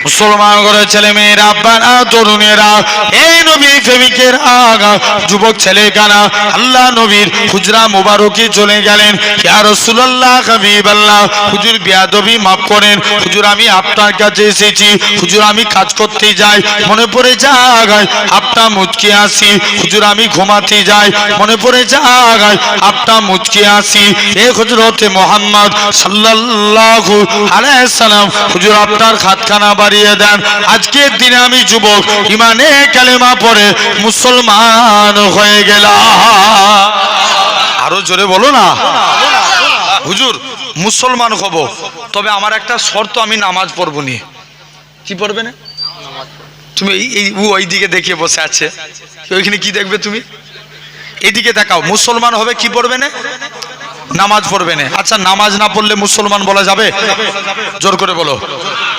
মুসলমান ঘরের ছেলে মেয়েরা, আব্বারা, তরুণেরা, এই নবী প্রেমিকের আগা যুবক ছেলেকানা আল্লাহ নবীর হুজরা মুবারকে চলে গেলেন। ইয়া রাসূলুল্লাহ, হাবিবাল্লাহ, হুজুর বেয়াদবি মাফ করেন, হুজুর আমি আপনার কাছে এসেছি, হুজুর আমি কাজ করতে যাই, মনে পড়ে যায় আপনার মুচকি আসি, হুজুর আমি ঘুমাতে যাই, মনে পড়ে যায় আপনার মুচকি আসি, এ হযরতে মুহাম্মদ সাল্লাল্লাহু আলাইহি সাল্লাম, হুজুর আপনার খাতখানা বাড়িয়ে দেন, আজকের দিনে আমি যুবক ইমানে কালেমা পড়ে মুসলমান হয়ে গেলাম। আরো জোরে বলো না। হুজুর মুসলমান হব, তবে আমার একটা শর্ত, আমি নামাজ পড়বো নি। কি পড়বে না? তুমি ওই দিকে দেখিয়ে বসে আছে, ওইখানে কি দেখবে? তুমি এইদিকে দেখাও। মুসলমান হবে কি পড়বে না? নামাজ পড়বে না। আচ্ছা, নামাজ না পড়লে মুসলমান বলা যাবে? জোর করে বলো।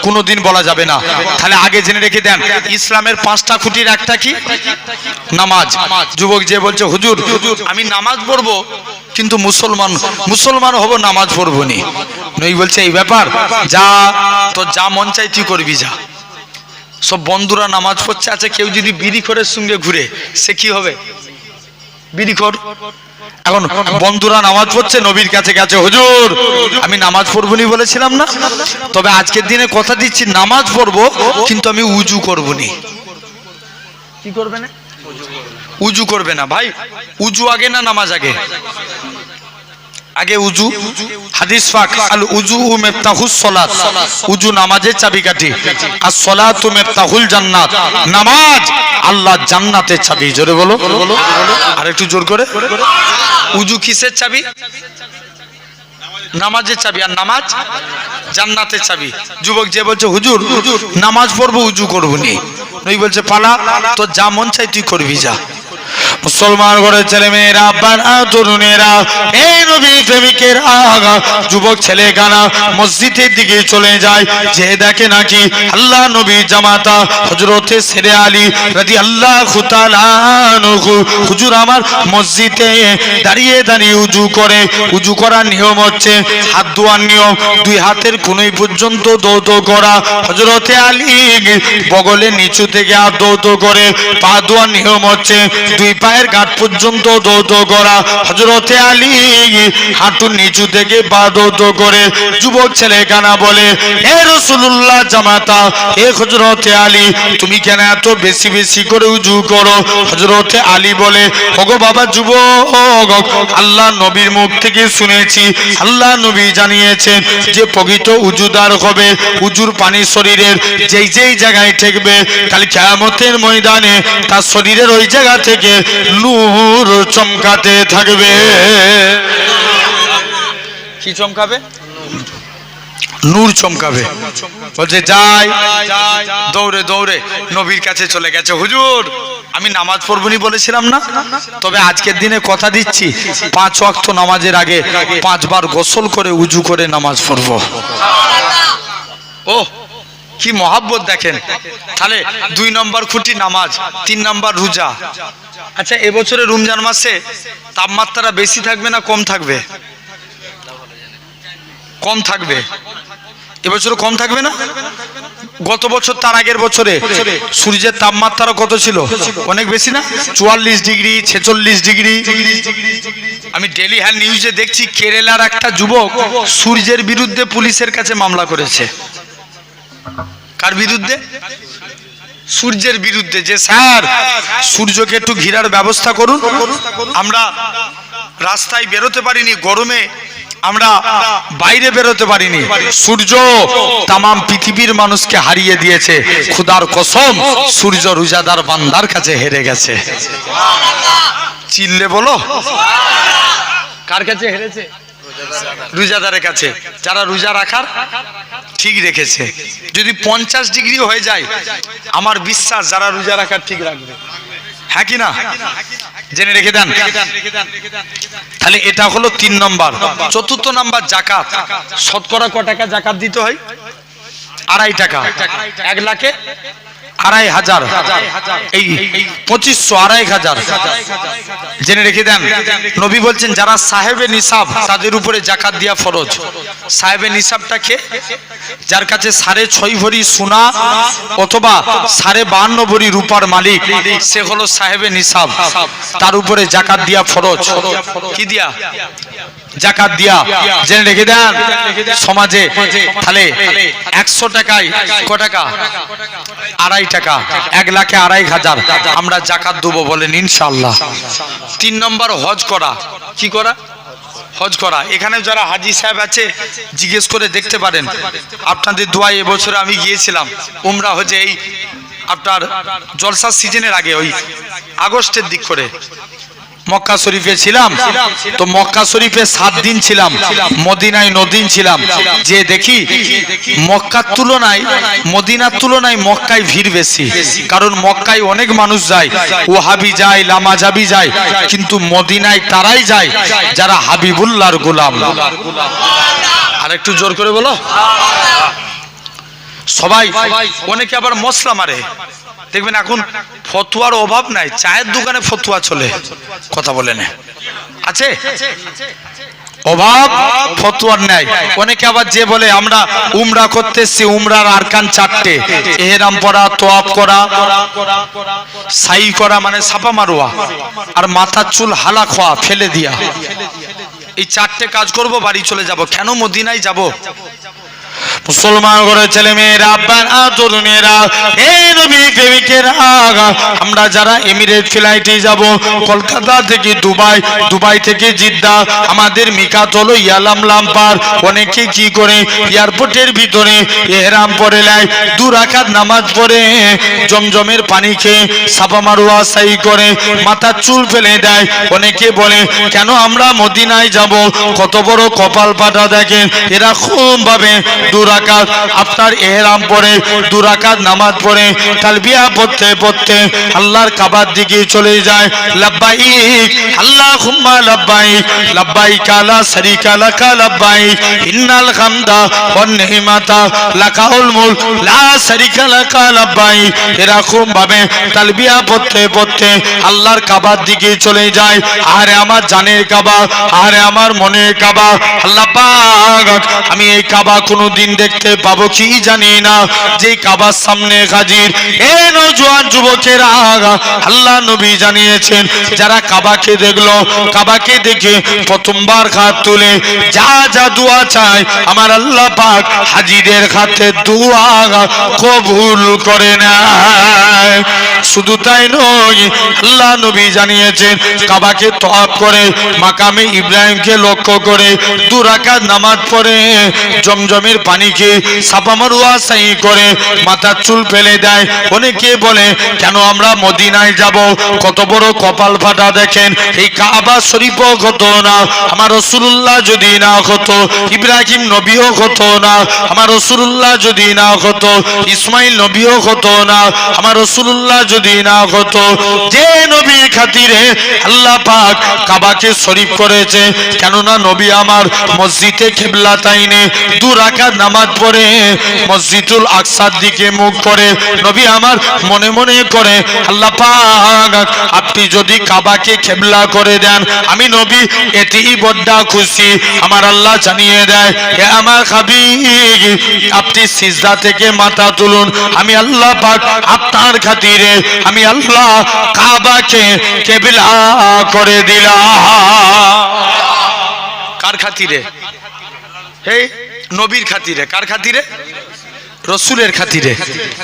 কোনোদিন বলা যাবে না। তাহলে আগে জেনে রেখে দেন, ইসলামের 5টা খুঁটির একটা কি? নামাজ। যুবক যে বলছে হুজুর আমি নামাজ পড়বো কিন্তু মুসলমান হব, নামাজ পড়বো নি, নই বলছে এই ব্যাপার, যা তো যা মন চাই তুই করবি, যা। সব বন্ধুরা নামাজ পড়ছে, আছে কেউ যদি বিড়িখোরের সঙ্গে ঘুরে, সে কি হবে? বিড়িখোর। এখন বন্ধুরা নামাজ পড়ছে, নবীর কাছে গেছে, হুজুর আমি নামাজ পড়বো নি বলেছিলাম না, তবে আজকের দিনে কথা দিচ্ছি নামাজ পড়বো কিন্তু আমি উজু করবো নি। কি করবে না? উজু করবে না। ভাই উজু আগে না নামাজ আগে? আগে উজু। হাদিস পাক, আল উজু মিফতাহুস সালাত, উজু নামাজের চাবিকাঠি, আর সালাতু মিফতাহুল জান্নাত, নামাজ আল্লাহ জান্নাতের চাবি। জোরে বলো, আর একটু জোর করে। উজু কিসের চাবি? নামাজের চাবি, আর নামাজ জান্নাতের চাবি। যুবক যে বলছে হুজুর নামাজ পড়বো উজু করবো নি, নই বলছে পালা, তো যা মন চাই তুই করবি, যা। মুসলমান ঘরের ছেলে মেয়েরা, আব্বারা, তরুণেরা, এই নবী প্রেমিকের আগা যুবক ছেলে গানা মসজিদের দিকে চলে যায়, যে দেখে নাকি আল্লাহ নবী জামাতা হযরতে সেরে আলী রাদিয়াল্লাহু তাআলা আনহু হুজুর আমার মসজিদে দাঁড়িয়ে দাঁড়িয়ে উজু করে। উজু করার নিয়ম হচ্ছে হাত ধোয়ার নিয়ম, দুই হাতের কোণই পর্যন্ত দৌত করা, হযরতে আলী বগলের নিচু থেকে হাত দৌত করে। পা ধোয়ার নিয়ম হচ্ছে দুই পায়ের গাঁট পর্যন্ত দৌত করা, হযরতে আলী হাঁটুর নিচু থেকে পা দৌত করে। যুবক ছেলে কানা বলে, হে রাসূলুল্লাহ জামাতা, হে হযরতে আলী তুমি কেন এত বেশি বেশি করে উজু করো? হযরতে আলী বলে, ওগো বাবা যুবক, আল্লাহ নবীর মুখ থেকে শুনেছি, আল্লাহ নবী জানিয়েছেন যে প্রকৃত উজুদার হবে, উজুর পানি শরীরের যেই যেই জায়গায় ঠেকবে, কাল কিয়ামতের ময়দানে তার শরীরের ওই জায়গা থেকে নূর চমকাতে থাকবে। কি চমকাবে? নূর চমকাবে। বলছে যাই, দৌড়ে দৌড়ে নবীর কাছে চলে গেছে, হুজুর আমি নামাজ পড়বনি বলেছিলাম না, তবে আজকের দিনে কথা দিচ্ছি 5 ওয়াক্ত নামাজের আগে 5 বার গোসল করে উজু করে নামাজ পড়বো। ও কি মহাব্বত দেখেন। তাহলে 2 নম্বর খুঁটি নামাজ, 3 নম্বর রোজা। আচ্ছা এবছরে রমজান মাসে তাপমাত্রা বেশি থাকবে না কম থাকবে? কম থাকবে। এবছর কম থাকবে না? গত বছর তার আগের বছরে সূর্যের তাপমাত্রা কত ছিল? অনেক বেশি না? 44 ডিগ্রি, 46 ডিগ্রি। আমি ডেলি হ্যান্ড নিউজে দেখছি কেরালার একটা যুবক সূর্যের বিরুদ্ধে পুলিশের কাছে মামলা করেছে। কার বিরুদ্ধে? সূর্যের বিরুদ্ধে, যে স্যার সূর্যকে একটু ঘিরার ব্যবস্থা করুন, আমরা রাস্তায় বেরোতে পারিনি, গরমে আমরা বাইরে বেরোতে পারিনি, সূর্য তামাম পৃথিবীর মানুষকে হারিয়ে দিয়েছে, খোদার কসম সূর্য রোজাদার বান্দার কাছে হেরে গেছে। চিল্লে বলো, কার কাছে হেরেছে? রোজাদারের কাছে। যারা রোজা রাখার ঠিক রেখেছে। যদি 50 ডিগ্রি হয়ে যায়, আমার বিশ্বাস যারা রোজা রাখার ঠিক রাখবে। হ্যাঁ কি না? জেনে রেখে দেন। তাহলে এটা হলো 3 নম্বর। 4র্থ নাম্বার জাকাত। শতকরা ক টাকা জাকাত দিতে হয়? 2.5 টাকা। 1 লাখে 2500 এই 2500 2500 জেনে রেখে দেন। নবী বলছেন যারা সাহেবে নিসাব তাদের উপরে যাকাত দেওয়া ফরজ। সাহেবে নিসাবটাকে যার কাছে 6.5 ভরি সোনা অথবা 52.5 ভরি রূপার মালিক সে হলো সাহেবে নিসাব, তার উপরে যাকাত দেওয়া ফরজ। কি দিয়া? যাকাত দিয়া। জেনে রেখে দেন সমাজে তাহলে 100 টাকায় ক টাকা? 2.5 টাকা। 1 লাখে 2.500 আমরা যাকাত দেবো বলেন ইনশাআল্লাহ। 3 নম্বর হজ করা। কি করা? হজ করা। এখানে যারা হাজি সাহেব আছে জিজ্ঞেস করে দেখতে পারেন। আপনাদের দোয়া এবছর আমি গিয়েছিলাম উমরা হজে, এই আপনার জলসা সিজনের আগে ওই আগস্টের দিক করে মক্কা শরীফে ছিলাম। তো মক্কা শরীফে 7 দিন ছিলাম, মদিনায় 9 দিন ছিলাম। যে দেখি মক্কার তুলনায় মদিনার তুলনায় মক্কায় ভিড় বেশি, কারণ মক্কায় অনেক মানুষ যায়, ওয়াহাবি যায়, লামাজাবি যায়, কিন্তু মদিনায় তারাই যায় যারা হাবিবুল্লাহর গোলাম। আর একটু জোর করে বলো। সবাই অনেকে আবার মশলা মারে, দেখবেন এখন ফতুয়ার অভাব নাই, চায়ের দোকানে ফতুয়া চলে। কথা বলে না আছে অভাব, ফতুয়ার নাই। অনেকে আবার যে বলে আমরা উমরা করতে এসেছি, উমরার আরকান 4টে, ইহরাম পরা, তোয়াফ করা, সাই করা মানে ছাপা মারোয়া, আর মাথার চুল হালা খোয়া ফেলে দিয়া, এই 4টে কাজ করব, বাড়ি চলে যাব। কেন মদিনায় যাব? মুসলমান করে ছেলে মেয়েরা, আব্বারা, তরুণেরা, এই নবী প্রেমিকেরা, আমরা যারা এমিরেট ফ্লাইটে যাব কলকাতা থেকে দুবাই, দুবাই থেকে জিদ্দা, আমাদের মিকাত হলো ইয়ালাম লাম্পার। অনেকে কি করে এয়ারপোর্টের ভিতরে ইহরাম পরে নেয়, 2 রাকাত নামাজ পড়ে জমজমের পানি খেয়ে সাফা মারওয়া সাই করে মাথার চুল ফেলে দেয়। অনেকে বলে কেন আমরা মদিনায় যাব? কত বড় কপাল পাটা দেখেন। এরা খুব ভাবে 2 রাকাত আপনার ইহরাম পরে 2 রাকাত নামাজ পড়ে তালবিয়া পড়তে পড়তে আল্লাহর কাবার দিকে চলে যায়। লাব্বাইক আল্লাহুম্মা লাব্বাইক, লাব্বাইক লা শারীকা লাকা লাব্বাইক, ইন্নাল হামদা ওয়ান নি'মাতা লাকাল মুলক লা শারীকা লাকা লাব্বাইক। এরকম ভাবে তালবিয়া পড়তে পড়তে আল্লাহর কাবার দিকে চলে যায়। আরে আমার জানের কাবা, আরে আমার মনের কাবা, আল্লাহ পাক আমি এই কাবা কোনোদিন দেখতে পাবো কি জানি না। যে কাবার সামনে হাজির এই নওজোয়ান যুবকেরা, আল্লাহ নবী জানিয়েছেন যারা কাবাকে দেখলো, কাবাকে দেখে প্রথমবার হাত তুলে যা যা দোয়া চায় আমার আল্লাহ পাক হাজিদের হাতে দোয়া কবুল করে নেয়। শুধু তাই নয়, আল্লাহ নবী জানিয়েছেন কাবাকে তওয়াফ করে মাকামে ইব্রাহিমকে লক্ষ্য করে 2 রাকাত নামাজ পড়ে জমজমের পানি খেয়ে সাফা মারওয়া সাই করে মাথার চুল ফেলে দেয়। অনেকে বলে কেন আমরা মদিনায় যাব? কত বড় কপাল ফাটা দেখেন। এই কাবা শরীফও হতো না আমার রাসূলুল্লাহ যদি না হতো, ইব্রাহিম নবীও হতো না আমার রাসূলুল্লাহ যদি না হতো, ইসমাইল নবীও হতো না আমার রাসূলুল্লাহ যদি না হতো। যে নবীর খাতিরে আল্লাহ পাক কাবাকে শরীফ করেছে, কেননা নবী আমার মসজিদে কিবলাতাইনে 2 রাকাত নামাজ পড়ে মসজিদুল আকসার দিকে মুখ করে নবী আমার মনে মনে করে আল্লাহ পাক আপনি যদি কাবাকে কিবলা করে দেন আমি নবী এতেই বড় খুশি। আমার আল্লাহ জানিয়ে দেয় হে আমার হাবিব আপনি সিজদা থেকে মাথা তুলুন, আমি আল্লাহ পাক আপনার খাতিরে আমি আল্লাহ কাবাকে কিবলা করে দিলাম। কার খাতিরে? এই নবীর খাতিরে। কার খাতিরে? রসুলের খাতিরে।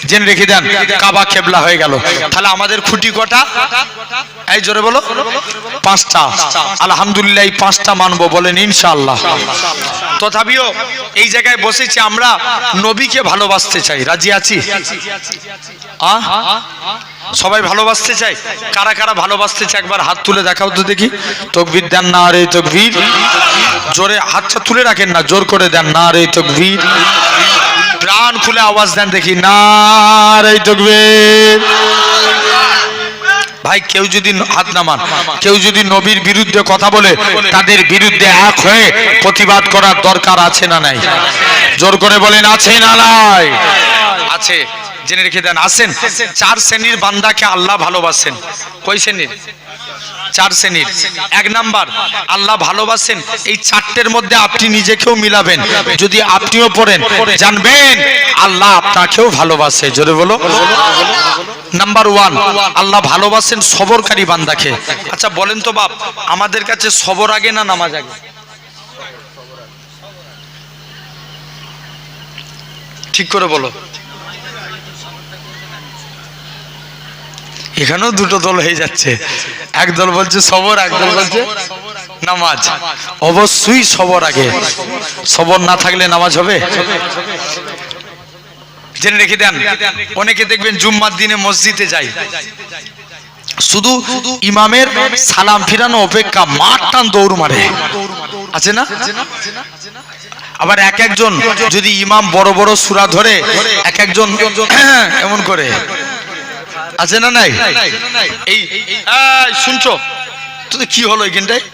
জেনে রেখে দেন কাবা কিবলা হয়ে গেল। তাহলে আমাদের খুঁটি কটা? এই জোরে বলো। 5টা। আলহামদুলিল্লাহ 5টা মানবো বলেন ইনশাআল্লাহ। তথাপিও এই জায়গায় বসেছি আমরা নবীকে ভালোবাসতে চাই। রাজি আছি? সবাই ভালোবাসতে চাই। কারা কারা ভালোবাসতে চাই একবার হাত তুলে দেখাও তো দেখি। তাকবীর দেন না রে তাকবীর। জোরে হাতটা তুলে রাখেন না, জোর করে দেন না রে তাকবীর। প্রাণ খুলে আওয়াজ দেন দেখি না রে তাকবীর। ভাই কেউ যদি হাত নামান, কেউ যদি নবীর বিরুদ্ধে কথা বলে তাদের বিরুদ্ধে এক হয়ে প্রতিবাদ করার দরকার আছে না নাই? জোর করে বলেন আছে না নাই? আছে। জেনে রেখে দেন। আসেন, 4 শ্রেণীর বান্দাকে আল্লাহ ভালোবাসেন। কয় শ্রেণীর? 4 শ্রেণীর। 1 নাম্বার, আল্লাহ ভালোবাসেন এই 4টের মধ্যে আপনি নিজেকেও মিলাবেন। যদি আপনিও পড়েন, জানবেন আল্লাহ আপনাকেও ভালোবাসে। জোরে বলো। নাম্বার 1, আল্লাহ ভালোবাসেন সবরকারী বান্দাকে। আচ্ছা বলেন তো বাপ, আমাদের কাছে সবর আগে না নামাজ আগে? ঠিক করে বলো। এখানেও দুটো দল হয়ে যাচ্ছে, এক দল বলছে সবর, এক দল বলছে নামাজ। অবশ্যই সবর আগে, সবর না থাকলে নামাজ হবে? জেনে রেখে দেন। অনেকে দেখবেন জুম্মার দিনে মসজিদে যায়, শুধু ইমামের সালাম ফিরানো অপেক্ষা মাঠ টান দৌড় মারে, আছে না? আবার এক একজন যদি ইমাম বড় বড় সূরা ধরে, এক একজন এমন করে, আছে না নাই? এই শুনছো তো কি হলো এখানটায়?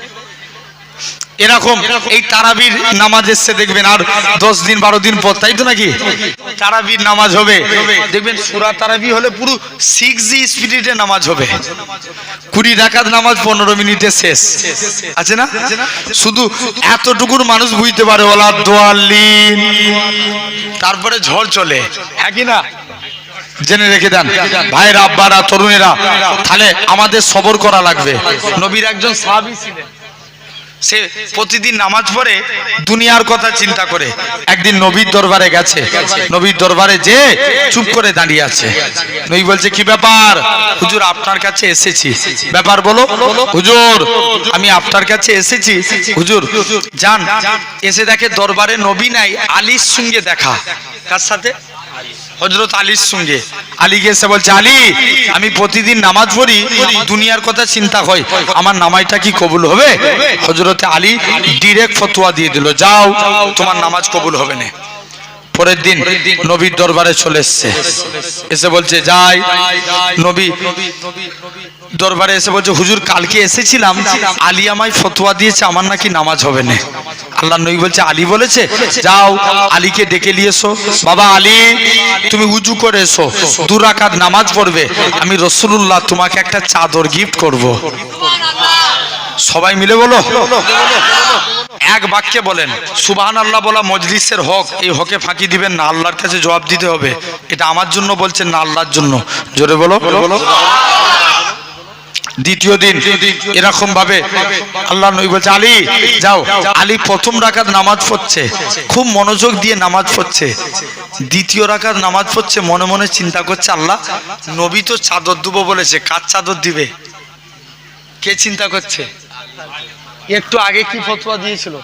এরকম এই তারাবির নামাজ এসছে দেখবেন আর 10 দিন 12 দিন পর, তাই তো নাকি? তারাবির নামাজ হবে দেখবেন, সূরা তারাবি হলে পুরো 6G স্পিডে নামাজ হবে। 20 রাকাত নামাজ 15 মিনিটে শেষ, আছে না? শুধু এতটুকুর মানুষ বুঝতে পারে ওলা দোয়াল্লিন, তারপরে ঝড় চলে, হ্যাঁ কি না? জেনে রেখে দেন ভাইরা, আব্বারা, তরুণেরা, তাহলে আমাদের সবর করা লাগবে। নবীর একজন সাহাবী ছিলেন, সে প্রতিদিন নামাজ পড়ে দুনিয়ার কথা চিন্তা করে। একদিন নবীর দরবারে গেছে, নবীর দরবারে যে চুপ করে দাঁড়িয়ে আছে। নবী বলছে কি ব্যাপার? হুজুর আপনার কাছে এসেছি। ব্যাপার বলো। হুজুর আমি আপনার কাছে এসেছি। হুজুর যান, এসে দেখে দরবারে নবী নাই, আলীর সঙ্গে দেখা। কার সাথে? হযরত আলীর সঙ্গে। আলী এসে বলছে, আলী আমি প্রতিদিন নামাজ পড়ি, দুনিয়ার কথা চিন্তা হয়, আমার নামাজটা কি কবুল হবে? হযরত আলী ডাইরেক্ট ফতোয়া দিয়ে দিল, যাও তোমার নামাজ কবুল হবে না। পরের দিন নবীর দরবারে চলে এসেছে, এসে বলছে যাই। নবী দরবারে এসে বলছে, হুজুর কালকে এসেছিলাম, আলী আমায় ফতোয়া দিয়েছে আমার নাকি নামাজ হবে না। আল্লাহ নবী বলছে, আলী বলেছে? যাও আলীকে ডেকে নিয়ে এসো। বাবা আলী তুমি উজু করে এসো, 2 রাকাত নামাজ পড়বে, আমি রাসূলুল্লাহ তোমাকে একটা চাদর গিফট করব। সবাই মিলে বলো, এক বাক্যে বলেন সুবহানাল্লাহ বলা মজলিসের হক, এই হকে ফাঁকি দিবেন না, আল্লাহর কাছে জবাব দিতে হবে। এটা আমার জন্য বলছেন না আল্লাহর জন্য? জোরে বলো। দ্বিতীয় দিন এরকম ভাবে আল্লাহ নবী বলছে, আলী যাও। আলী 1ম রাকাত নামাজ পড়ছে, খুব মনোযোগ দিয়ে নামাজ পড়ছে। 2য় রাকাত নামাজ পড়ছে, মনে মনে চিন্তা করছে, আল্লাহ নবী তো চাদর দেবো বলেছে, কার চাদর দিবে? কে চিন্তা করছে? একটু আগে কি ফতোয়া দিয়েছিল?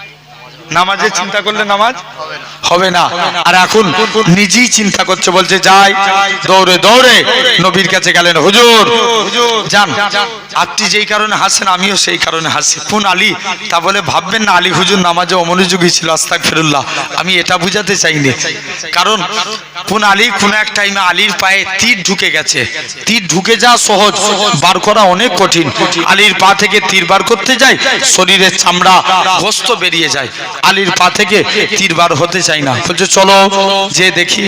নামাজের চিন্তা করলে নামাজ হবে না। আর এখন নিজেই চিন্তা করছে, বলছে যাই। দৌড়ে দৌড়ে নবীর কাছে গেলেন, হুজুর যান, আপনি যেই কারণে হাসেন আমিও সেই কারণে হাসি। কোন আলী? তা বলে ভাববেন না আলী হুজুর নামাজে অমনোযোগী ছিল, আস্তাগফিরুল্লাহ, আমি এটা বুঝাতে চাইনি। কারণ কোন আলী কোন এক টাইমে আলীর পায়ে তীর ঢুকে গেছে। তীর ঢুকে যাওয়া সহজ, বার করা অনেক কঠিন। আলীর পা থেকে তীর বার করতে যায়, শরীরের চামড়া গোস্ত বেরিয়ে যায়। আলীর পা থেকে তীর বার হতে চাই না, বলছে চলো যে দেখি।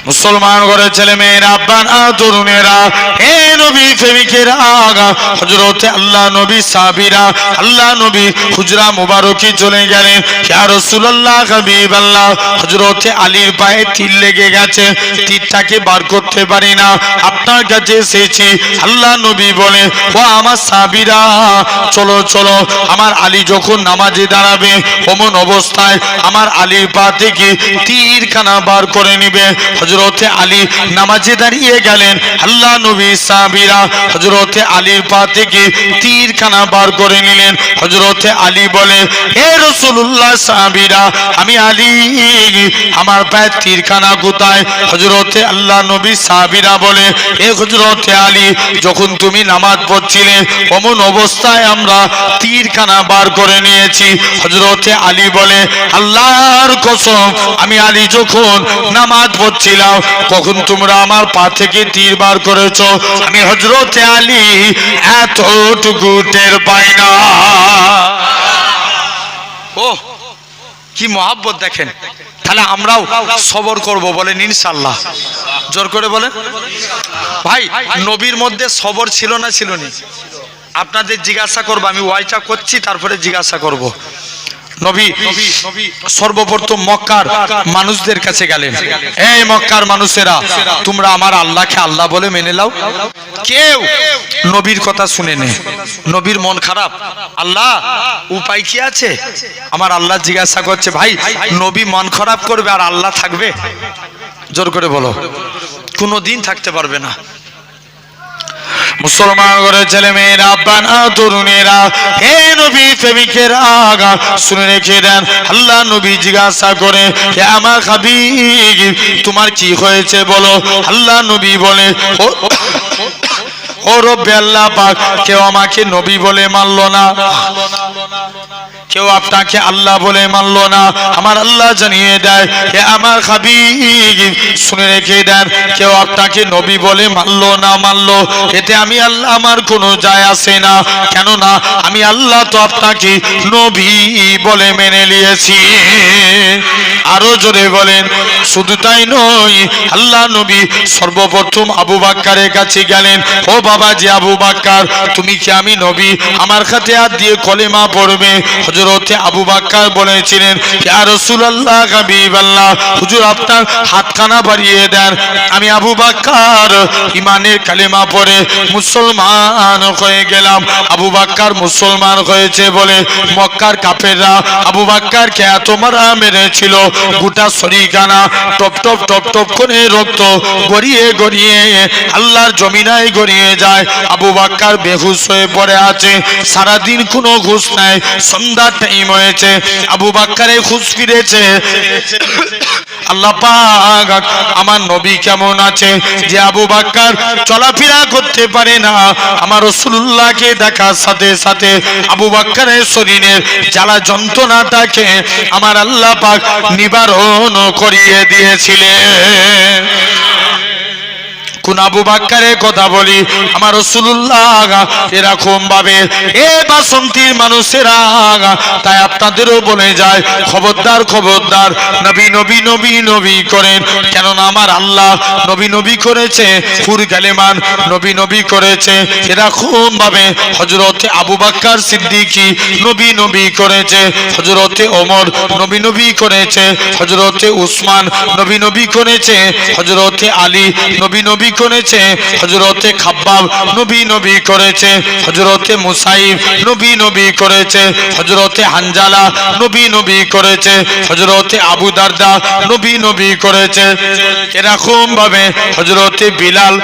মুসলমান ঘরে ছেলে মেয়েরা, আব্বারা, তরুণেরা, হে নবী প্রেমিকেরা, হযরতে আল্লাহ নবী সাহাবীরা আল্লাহ নবী হুজরা মুবারকি চলে গেলেন। ইয়া রাসূলুল্লাহ হাবিবাল্লাহ, হযরতে আলীর পায়ে তীর লেগে গেছে, তীরটাকে বার করতে পারি না, আপনার কাছে এসেছি। আল্লাহ নবী বলে, ও আমার সাহাবীরা চলো চলো, আমার আলী যখন নামাজে দাঁড়াবে অমন অবস্থায় আমার আলীর পা থেকে তীরখানা বার করে নিবে। হযরতে আলী নামাজে দাঁড়িয়ে গেলেন, আল্লাহ নবী সাহাবীরা হযরতে আলীর পা থেকে তীরখানা বার করে নিলেন। হযরতে আলী বলে, হে রাসূলুল্লাহ সাহাবীরা আমি আলী, আমার পায়ে তীরখানা কোথায়? হযরতে আল্লাহ নবী সাহাবীরা বলে, হে হযরতে আলী যখন তুমি নামাজ পড়ছিলে অমন অবস্থায় আমরা তীরখানা বার করে নিয়েছি। হযরতে আলী বলে, আল্লাহর কসম আমি আলী যখন নামাজ পড়ছিলাম কখন তোমরা আমার পা থেকে তীর বার করেছো? আমি হযরতে আলী এতটুকু টের পাই না। ও কি মহব্বত দেখেন, তাহলে আমরাও সবর করব, বলেন ইনশাআল্লাহ। জোর করে বলেন। ভাই নবীর মধ্যে সবর ছিল না ছিল না? আপনাদের জিজ্ঞাসা করবো, আমি ওয়াইটা করছি তারপরে জিজ্ঞাসা করব। নবী সর্বপ্রথম মক্কার মানুষদের কাছে গেলেন, এই মক্কার মানুষেরা, তোমরা আমার আল্লাহকে আল্লাহ বলে মেনে নাও। কেউ নবীর কথা শুনে নে, নবীর মন খারাপ, আল্লাহ উপায় কি আছে? আমার আল্লাহ জিজ্ঞাসা করছে, ভাই নবী মন খারাপ করবে আর আল্লাহ থাকবে? জোর করে বলো, কোনোদিন থাকতে পারবে না। মুসলমান ঘরের ছেলে মেয়েরা, আব্বানা, তরুণেরা, হে নবী প্রেমিকেরা, শুনে রেখে দেন। আল্লাহ নবী জিজ্ঞাসা করে, হে আমার হাবিব তোমার কি হয়েছে বলো। আল্লাহ নবী বলে, ও রব্বে আল্লাহ পাক, কেউ আমাকে নবী বলে মানলো না, কেউ আপনাকে আল্লাহ বলে মানলো না। আমার আল্লাহ জানিয়ে দেয়, হে আমার হাবিব শুনে রেখে দেন, কেউ আপনাকে নবী বলে মানলো না মানলো, এতে আমি আল্লাহ আমার কোনো যায় আসে না, কেননা আমি আল্লাহ তো আপনাকে নবী বলে মেনে নিয়েছি। আরো জোরে বলেন। শুধু তাই নয়, আল্লাহ নবী সর্বপ্রথম আবু বাক্কারের কাছে গেলেন, ও বাবা জি আবু বাক্কার, তুমি কি আমি নবী? আমার কাছে হাত দিয়ে কলেমা পড়বে। হযরতে আবু বাক্কার বলেছিলেন, ইয়া রাসূলুল্লাহ, হাবিবাল্লাহ, হুজুর আপনার হাতখানা বাড়িয়ে দেন, আমি আবু বাক্কার ঈমানের কালেমা পড়ে মুসলমান হয়ে গেলাম। আবু বাক্কার মুসলমান হয়েছে বলে মক্কার কাফেররা আবু বাক্কারকে এত মারা মেরেছিল, গোটা শরীরখানা টপ টপ টপ টপ করে রক্ত গড়িয়ে গড়িয়ে আল্লাহর জমিনায় গড়িয়ে যায়। আবু বাক্কার বেহুশ হয়ে পড়ে আছে, সারাদিন কোনো হুঁশ নাই। সন্ধ্যার টাইম হয়েছে, আবু বাক্কারের হুঁশ ফিরেছে। আল্লাহ পাক আমার নবী কেমন আছে যে আবু বাক্কার চলাফেরা করতে পারে না? আমার রাসূলুল্লাহকে দেখার সাথে সাথে আবু বাক্কারের শরীরের জ্বালা যন্ত্রণাটাকে আমার আল্লাহ পাক নিবারণ করিয়ে দিয়েছিলেন। কোন আবু বাক্কারের কথা বলি? আমার রাসূলুল্লাহ এরকম ভাবে এ বাসন্তীর মানুষেরা, তাই আপনাদেরও বলে যায়, খবরদার খবরদার নবী নবী নবী নবী করেন, কেননা আমার আল্লাহ নবী নবী করেছে, ফুর কালেমান নবী নবী করেছে। এরকম ভাবে হযরতে আবু বাক্কার সিদ্দিকী নবী নবী করেছে, হযরতে ওমর নবী নবী করেছে, হযরতে উসমান নবী নবী করেছে, হযরতে আলী নবী নবী করেছে, হযরতে খাব্বাব নবী নবী করেছে, হযরতে মুসাইব নবী নবী করেছে, হযরতে হানজালা নবী নবী করেছে, হযরতে আবু দারদা নবী নবী করেছে। এরকম ভাবে হযরতে বিলাল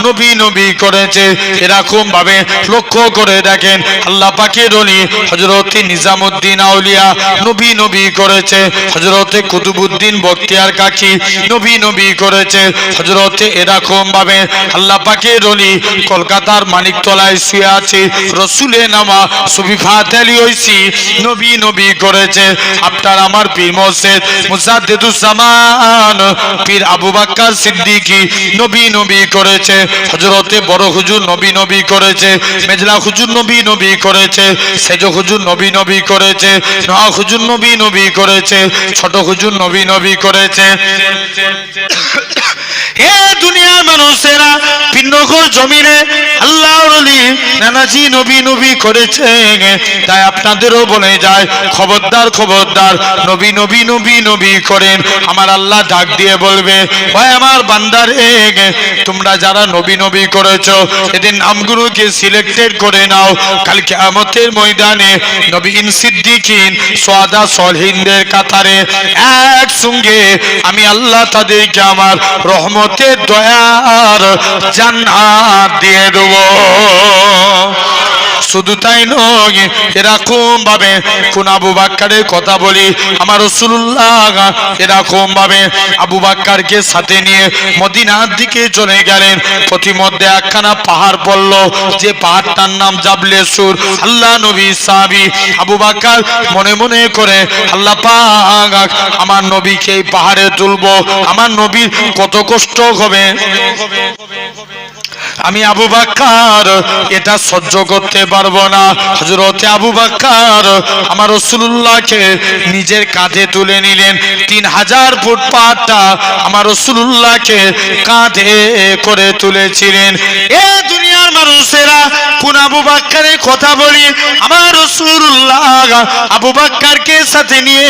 নবী নবী করেছে। এরকম ভাবে লক্ষ্য করে দেখেন, আল্লাহ পাকের ওলি হযরতে নিজামউদ্দিন আউলিয়া নবী নবী করেছে, হযরতে কুতুবউদ্দিন বখতিয়ার কাকি নবী নবী করেছে, হযরতে এরকম ভাবে আল্লাহ পাকের ওলি কলকাতার মানিকতলায় শুয়ে আছে রসুলের নামা সুফি ফাতেলি ঐসি নবী নবী করেছে। আপনার আমার পীর মুর্শিদ মুজাদ্দিদুজ্জামান পীর আবু বাক্কার সিদ্দিকী নবী নবী করেছে, হযরতে বড় হুজুর নবী নবী করেছে, মেজলা হুজুর নবী নবী করেছে, সেজ হুজুর নবী নবী করেছে, নওয়া হুজুর নবী নবী করেছে, ছোট হুজুর নবী নবী করেছে। হে দুনিয়ার মানুষেরা, পিন্নগর জমিনে আল্লাহর ওলি নানাজি নবী নবী করেছে। তাই আপনাদেরও বলে যায়, খবরদার খবরদার নবী নবী নবী নবী করেন। আমার আল্লাহ ডাক দিয়ে বলবে, ওই আমার বান্দারে, তোমরা যারা নবী নবী করেছো এদের নামগুলোকে সিলেক্টেড করে নাও, কাল কিয়ামতের ময়দানে নবীন সিদ্দিকিন সুহাদা সলিহিনদের কাতারে একসঙ্গে আমি আল্লাহ তাদেরকে আমার রহমতের দয়ার জান্নাত দিয়ে দেবো। শুধু তাই নয়, এরকম ভাবে কোন আবু বাক্কারের কথা বলি? আমার রাসূলুল্লাহ এরকম ভাবে আবু বাক্কারকে সাথে নিয়ে মদিনার দিকে চলে গেলেন। প্রতিমধ্যে একখানা পাহাড় পড়ল, যে পাহাড়টার নাম জাবলে সুর। আল্লাহ নবী সাহাবী আবু বাক্কার মনে মনে করে, আল্লাহ পাক আমার নবীকে এই পাহাড়ে তুলবো, আমার নবীর কত কষ্ট হবে। আমি আবু বকর এটা সহ্য করতে পারবো না। হযরতে আবু বকর আমার রাসূলুল্লাহকে নিজের কাঁধে তুলে নিলেন। 3000 ফুট পাহাড়টা আমার রাসূলুল্লাহকে কাঁধে করে তুলেছিলেন। এ দুনিয়ার মানুষেরা কোন আবু বকরের কথা বলি? আমার রাসূলুল্লাহ আবু বকরকে সাথে নিয়ে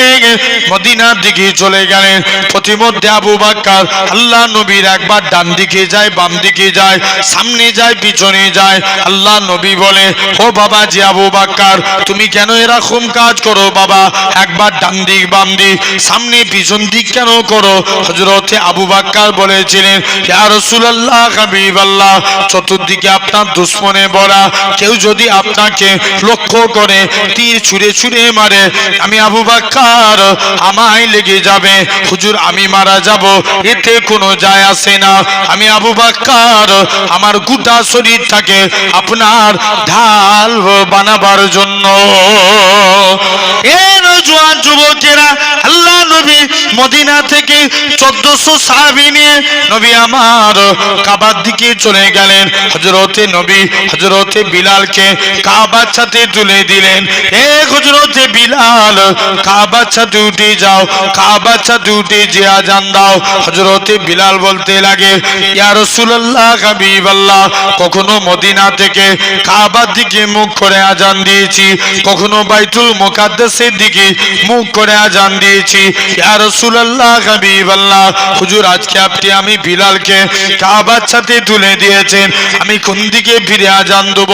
মদিনার দিকে চলে গেলেন। প্রতিমধ্যে আবু বকর আল্লাহ নবীর একবার ডান দিকে যায়, বাম দিকে যায়, সামনে যায়, পিছনে যায়। আল্লাহ নবী বলে, ও বাবা জি আবু বকর, তুমি কেন এরকম কাজ করো বাবা? একবার ডান দিক বাম দিক সামনে পিছন দিক কেন করো? হযরতে আবু বকর বলেছিলেন, ইয়া রাসূলুল্লাহ হাবিবাল্লাহ, চতুর্দিকে আপনার দুশমনে ভরা, কেউ যদি আপনাকে লক্ষ্য করে তীর ছুঁড়ে ছুঁড়ে মারে, আমি আবু বকর আমায় লেগে যাবে, হুজুর আমি মারা যাব, এতে কোনো যায় আসে না। আমি আবু বকর আমার গোটা শরীরটাকে আপনার ঢাল বানাবার জন্য। জোয়ান যুবকেরা, আল্লাহ নবী মদিনা থেকে 1400 সাহাবী নিয়ে নবী আমার কাবার দিকে চলে গেলেন। হযরতে নবী হযরতে বিলালকে কাবার সাথে তুলে দিলেন। এ হযরতে বিলাল, কাবার সাথে উঠে যাও, কাবার সাথে উঠে যে আজান দাও। হযরতে বিলাল বলতে লাগে, ইয়া রাসূলুল্লাহ হাবিবাল্লাহ, কখনো মদিনা থেকে কাবার দিকে মুখ করে আজান দিয়েছি, কখনো বাইতুল মুকাদ্দাসের দিকে মুখ করে আজান দিয়েছি। ইয়া রাসূলুল্লাহ হাবিবাল্লাহ, হুজুর আজকে আপনি আমি বিলালকে কাবার সাথে তুলে দিয়েছেন, আমি কোন দিকে ফিরে আজান দেব?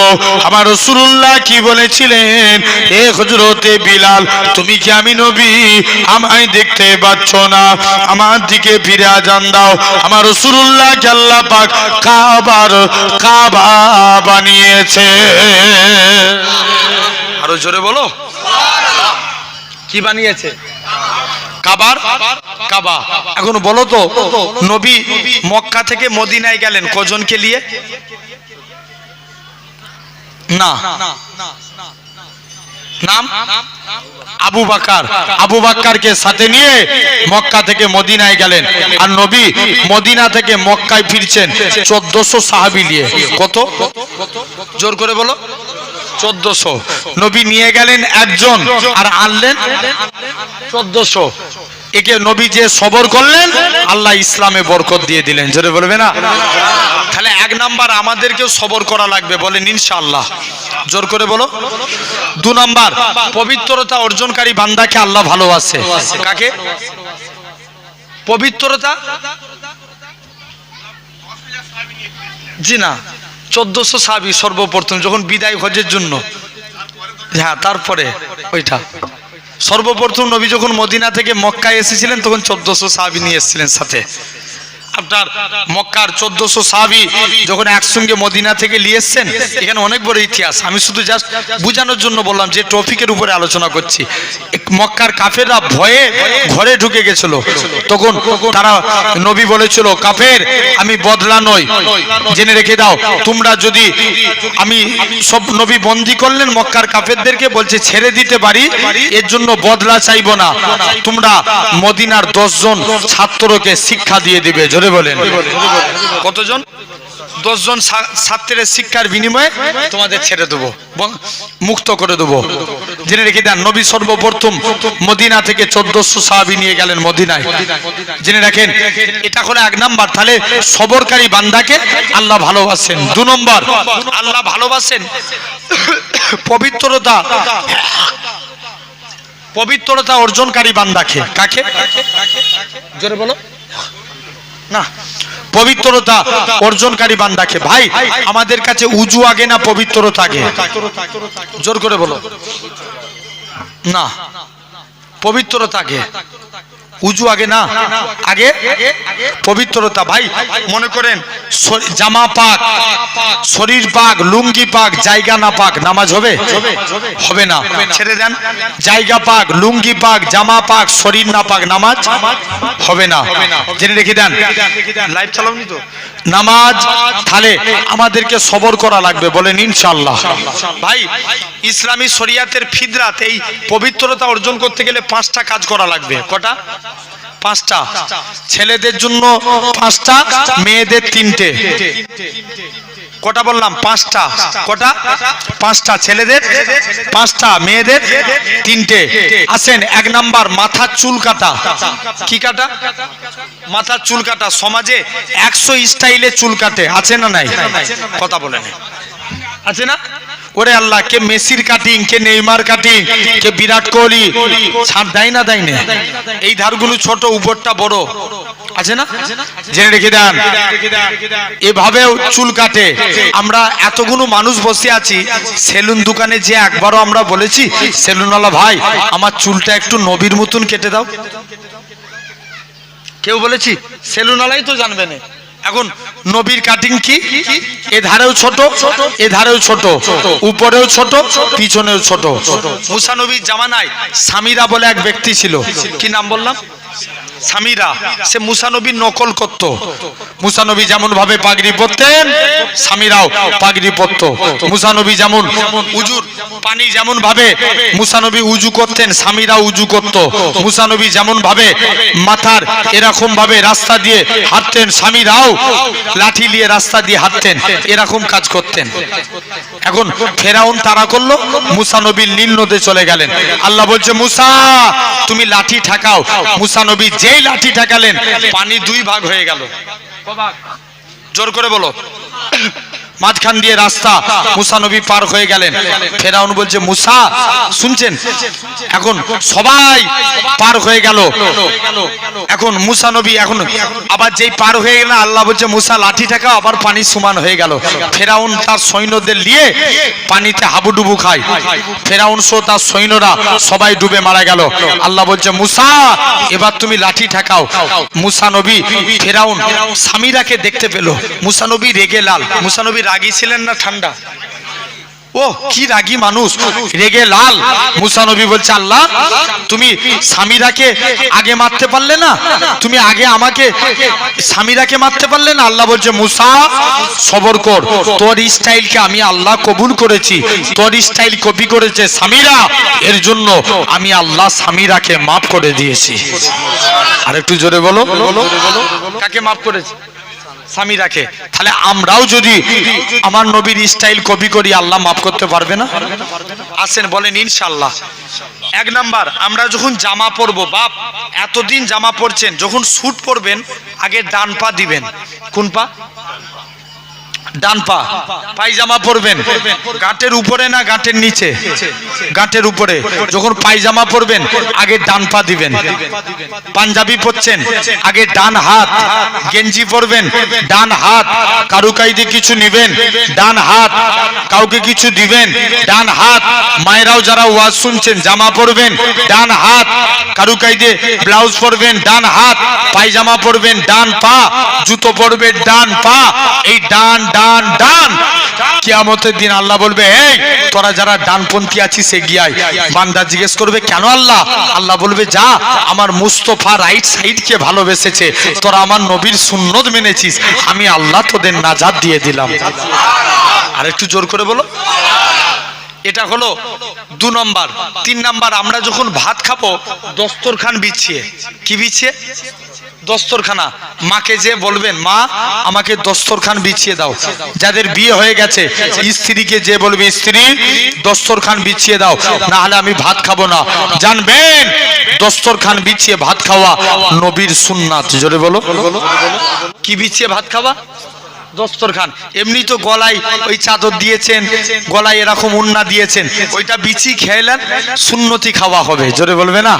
আমার রাসূলুল্লাহ কি বলেছিলেন, এ হযরতে বিলাল, তুমি কি আমি নবী আমায় দেখতে পাচ্ছ না? আমার দিকে ফিরে আজান দাও। আমার রাসূলুল্লাহ কে আল্লাহ পাক কাবা বানিয়েছে। আরো জোরে বলো, কি বানিয়েছে? কাবা। এখন বলো তো, নবী মক্কা থেকে মদিনায় গেলেন কজনকে নিয়ে? না, নাম আবু বকর। আবু বকরকে সাথে নিয়ে মক্কা থেকে মদিনায় গেলেন। আর নবী মদিনা থেকে মক্কায় ফিরছেন 1400 সাহাবী নিয়ে। কত? জোর করে বলো। 1400। নবী নিয়ে গেলেন একজন আর আনলেন 1400। একে নবী যে সবর করলেন, আল্লাহ ইসলামে বরকত দিয়ে দিলেন। জোরে বলবে না? তাহলে এক নাম্বার আমাদেরকেও সবর করা লাগবে, বলেন ইনশাআল্লাহ। জোর করে বলো। 2 নাম্বার, পবিত্রতা অর্জনকারী বান্দাকে আল্লাহ ভালোবাসে। কাকে? পবিত্রতা। জি না, 1400 সাহাবী সর্বপ্রথম যখন বিদায় হজের জন্য, হ্যাঁ তারপরে ওইটা সর্বপ্রথম নবী যখন মদিনা থেকে মক্কায় এসেছিলেন তখন 1400 সাহাবী নিয়ে এসেছিলেন সাথে। আপনার মক্কার 1400 সাহাবী যখন একসঙ্গে মদিনা থেকে নিয়ে এসেছেন, এখানে অনেক বড় ইতিহাস। আমি শুধু জাস্ট বোঝানোর জন্য বললাম যে টপিকের উপরে আলোচনা করছি। মক্কার কাফেররা ভয়ে ঘরে ঢুকে গেছিল, তখন তারা নবী বলেছিল, কাফের আমি বদলা নই, জেনে রেখে দাও, তোমরা যদি আমি সব নবী বন্দী করলেন মক্কার কাফেরদেরকে, বলছে ছেড়ে দিতে পারি, এর জন্য বদলা চাইবো না, তোমরা মদিনার 10 জন ছাত্রকে শিক্ষা দিয়ে দিবে। জোরে বলেন কতজন? 10 জন ছাত্রের শিক্ষার বিনিময়ে তোমাদের ছেড়ে দেবো, মুক্ত করে দেবো। জেনে রেখে দেন, নবী সর্বপ্রথম মদিনা থেকে 1400 সাহাবী নিয়ে গেলেন মদিনায়। জেনে রাখেন, এটা হলো 1 নাম্বার। তাহলে সবরকারী বান্দাকে আল্লাহ ভালোবাসেন। 2 নম্বর, আল্লাহ ভালোবাসেন পবিত্রতা অর্জনকারী বান্দাকে। কাকে? জোরে বলো না, পবিত্রতা অর্জনকারী বান্দাকে। ভাই আমাদের কাছে উজু আগে না পবিত্রতা আগে? জোর করে বলো না, পবিত্রতা আগে। উজু আগে না, আগে পবিত্রতা। ভাই মনে করেন জামা পাক, শরীর পাক, লুঙ্গি পাক, জায়গা না পাক, নামাজ হবে? হবে না। ছেড়ে দেন, জায়গা পাক, লুঙ্গি পাক, জামা পাক, শরীর না পাক, নামাজ হবে না। জেনে রেখে দেন, লাইভ চালাওনি তো? নামাজ তাহলে আমাদেরকে সবর করা লাগবে, বলেন ইনশাআল্লাহ। ভাই ইসলামী শরিয়াতের ফিদরাত, এই পবিত্রতা অর্জন করতে গেলে 5টা কাজ করা লাগবে। কটা? 5টা। ছেলেদের জন্য 5টা, মেয়েদের 3টে। কটা বললাম? পাঁচটা। কটা? পাঁচটা। ছেলেদের পাঁচটা, মেয়েদের তিনটে। আসেন, এক নাম্বার মাথার চুল কাটা। কি কাটা? মাথার চুল কাটা। সমাজে 100 স্টাইলে চুল কাটে, আছে না নাই? কথা বলেন, আছে না? ওরে আল্লাহ, কে মেসির কাটিং, কে নেইমার কাটিং, কে বিরাট কোহলি, ছাড় দেয় না? দেয় না? এই ধারগুলো ছোট, উপরটা বড়, আছে না? জেনে রেখে দেন, এভাবেও চুল কাটে। আমরা এতগুলো মানুষ বসে আছি, সেলুন দোকানে যে একবারও আমরা বলেছি সেলুনওয়ালা ভাই আমার চুলটা একটু নবীর মতন কেটে দাও? কেউ বলেছি? সেলুনওয়ালাই তো জানবে না। এখন নবীর কাটিং কি? এধারেও ছোট, এধারেও ছোট, উপরেও ছোট, পিছনেও ছোট। মুসা নবীর জামানায় সামিরা বলে এক ব্যক্তি ছিল। কি নাম বললাম? সামিরা। সে মুসা নবীর নকল করত। মুসা নবী যেমন ভাবে পাগড়ি পরতেন, সামিরাও পাগড়ি পরত। মুসা নবী যেমন উজুর পানি যেমন ভাবে মুসা নবী উজু করতেন, সামিরাও উজু করত। মুসা নবী যেমন ভাবে মাথার এরকম ভাবে রাস্তা দিয়ে হাঁটতেন, সামিরাও লাঠি নিয়ে রাস্তা দিয়ে হাঁটতেন, এরকম কাজ করতেন। এখন ফেরাউন তারা করলো, মুসা নবীর নীল নদে চলে গেলেন। আল্লাহ বলছে, মুসা তুমি লাঠি ঠেকাও। মুসা নবী যেই লাঠি ঠেকালেন, পানি দুই ভাগ হয়ে গেল। জোর করে বলো। মাঝখান দিয়ে রাস্তা, মুসা নবী পার হয়ে গেলেন। ফেরাউন বলছে, মুসা শুনছেন? এখন সবাই পার হয়ে গেল। এখন মুসা নবী এখন আবার যেই পার হয়ে গেল, আল্লাহ বলছে মুসা লাঠি ঠেকাও, আবার পানি সমান হয়ে গেল। ফেরাউন তার সৈন্যদের নিয়ে পানিতে হাবুডুবু খায়। ফেরাউন সহ তার সৈন্যরা সবাই ডুবে মারা গেল। আল্লাহ বলছে, মুসা এবার তুমি লাঠি ঠেকাও। মুসা নবী ফেরাউন সামিরাকে দেখতে পেল। মুসা নবী রেগে লাল। মুসা নবী রাগী ছিলেন না ঠান্ডা? ও কি রাগী মানুষ, রেগে লাল। মুসা নবী বলছে, আল্লাহ তুমি সামিরাকে আগে মারতে পারলে না? তুমি আগে আমাকে সামিরাকে মারতে পারলে না? আল্লাহ বলছে, মুসা সবর কর, তোর স্টাইলকে আমি আল্লাহ কবুল করেছি। তোর স্টাইল কপি করেছে সামিরা, এর জন্য আমি আল্লাহ সামিরাকে মাফ করে দিয়েছি। আর একটু জোরে বলো, কাকে মাফ করেছি? সামিরাকে। তাহলে আমরাও যদি আমার নবীর স্টাইল কপি করি, আল্লাহ মাফ করতে পারবে না? আসেন বলেন ইনশাআল্লাহ। এক নাম্বার, আমরা যখন জামা পরবো, বাপ এতদিন জামা পরছেন, যখন স্যুট পরবেন আগে ডান পা দিবেন। কোন পা? ডান পা। পায়জামা পরবেন গাঁটের উপরে না গাঁটের নিচে? গাঁটের উপরে। যখন পায়জামা পরবেন আগে ডান পা দিবেন। পাঞ্জাবি পরছেন আগে ডান হাত। গেঞ্জি পরবেন ডান হাত। কারুকাইদে কিছু নিবেন ডান হাত। কাউকে কিছু দিবেন ডান হাত। মায়েরাও যারা ওয়াজ শুনছেন জামা পরবেন ডান হাত। কারুকাইদে ব্লাউজ পরবেন ডান হাত। পায়জামা পরবেন ডান পা। জুতো পরবেন ডান পা। এই ডান ডান ডান। কিয়ামতের দিন আল্লাহ বলবে, এই তোরা যারা ডানপন্থী আছিস এগিয়ে আয়। বান্দা জিজ্ঞেস করবে, কেন আল্লাহ? আল্লাহ বলবে, যা আমার মুস্তফা রাইট সাইডকে ভালোবেসেছে, তোরা আমার নবীর সুন্নত মেনেছিস, আমি আল্লাহ তোদের নাজাত দিয়ে দিলাম। আর একটু জোর করে বলো। এটা হলো 2 নম্বর। 3 নম্বর, আমরা যখন ভাত খাবো দস্তরখান বিছিয়ে। কি বিছিয়ে? দস্তরখানা। মাকে যে বলবেন, মা আমাকে দস্তরখান বিছিয়ে দাও। যাদের বিয়ে হয়ে গেছে স্ত্রীকে যে বলবে, স্ত্রী দস্তরখান বিছিয়ে দাও, না হলে আমি ভাত খাবো না। জানবেন দস্তরখান বিছিয়ে ভাত খাওয়া নবীর সুন্নাত। জোরে বলো। কি বিছিয়ে ভাত খাওয়া? দস্তরখান। এমনি তো গলায় ওই চাদর দিয়েছেন, গলায় এরকম উন্না দিয়েছেন, ওইটা বিছি খেলেন, সুন্নতি খাওয়া হবে। জোরে বলবে না?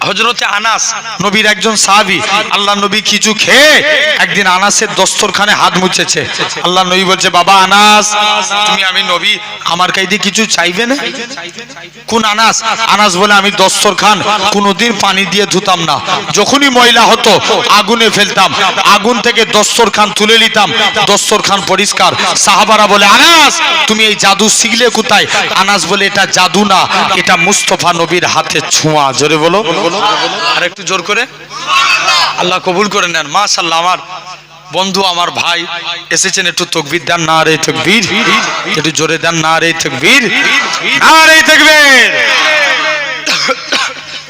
হযরতে আনাস নবীর একজন সাহাবী, আল্লাহ নবী কিছু খেয়ে একদিন আনাসের দস্তরখানে হাত মুছেছে। আল্লাহ নবী বলছে, বাবা আনাস, তুমি আমি নবী আমার কাছে কিছু চাইবে না? কোন আনাস? আনাস বলে, আমি দস্তরখান কোনোদিন পানি দিয়ে ধুতাম না, যখনই ময়লা হতো আগুনে ফেলতাম, আগুন থেকে দস্তরখান তুলে নিতাম, দস্তরখান পরিষ্কার। সাহাবারা বলে, আনাস তুমি এই জাদু শিখলে কোথায়? আনাস বলে, এটা জাদু না, এটা মুস্তাফা নবীর হাতে ছোঁয়া। জোরে বলো। আর একটু জোর করে। আল্লাহ কবুল করে নেন। মাশাআল্লাহ। আমার বন্ধু, আমার ভাই এসেছেন, একটু তাকবীর দেন। নারে তাকবীর। একটু জোরে দেন। নারে তাকবীর, নারে তাকবীর।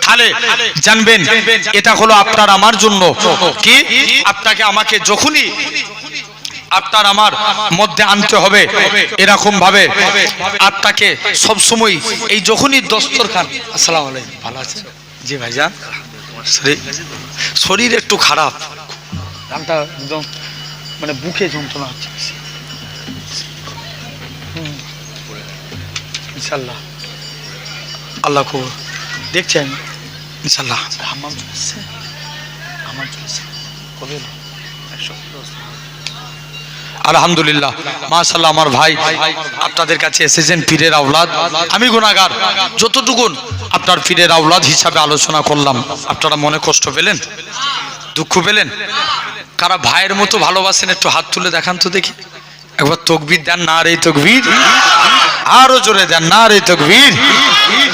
তাহলে জানবেন এটা হলো আপনার আমার জন্য। কি? আপনাকে আমাকে যখনই আপনার আমার মধ্যে আনতে হবে। এরকম ভাবে আপনাকে সবসময় এই যখনই দস্তরখান। আসসালামু আলাইকুম, ভালো আছেন? জি ভাইজান, শরীর একটু খারাপ, গানটা একদম মানে বুকে যন্ত্রণা হচ্ছে। ইনশাল্লাহ আল্লাহ খবর দেখছেন, ইনশাল্লাহ হাম্মাম চলছে, হাম্মাম চলছে কবে এলো? আলহামদুলিল্লাহ, মাশাআল্লাহ। আমার ভাই আপনাদের কাছে এসেছেন পীরের আওলাদ, আমি গুনাহগার। যতটুকুন আপনার পীরের আওলাদ হিসাবে আলোচনা করলাম, আপনারা মনে কষ্ট পেলেন, দুঃখ পেলেন? কারা ভাইয়ের মতো ভালোবাসেন একটু হাত তুলে দেখান তো দেখি। একবার তাকবীর দেন, না রে তাকবীর, আরো জোরে দেন, না রে তাকবীর।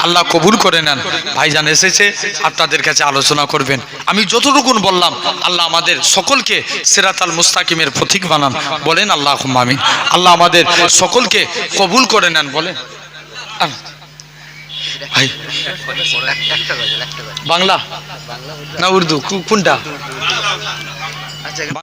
আল্লাহ কবুল করে নেন। ভাইজান এসেছে আপনাদের কাছে আলোচনা করবেন। আমি যতটুকুন বললাম, আল্লাহ আমাদের সকলকে সিরাতাল মুস্তাকিমের পথিক বানান, বলেন আল্লাহুম্মা আমিন। আল্লাহ আমাদের সকলকে কবুল করে নেন, বলেন। ভাই বাংলা না উর্দু কোনটা?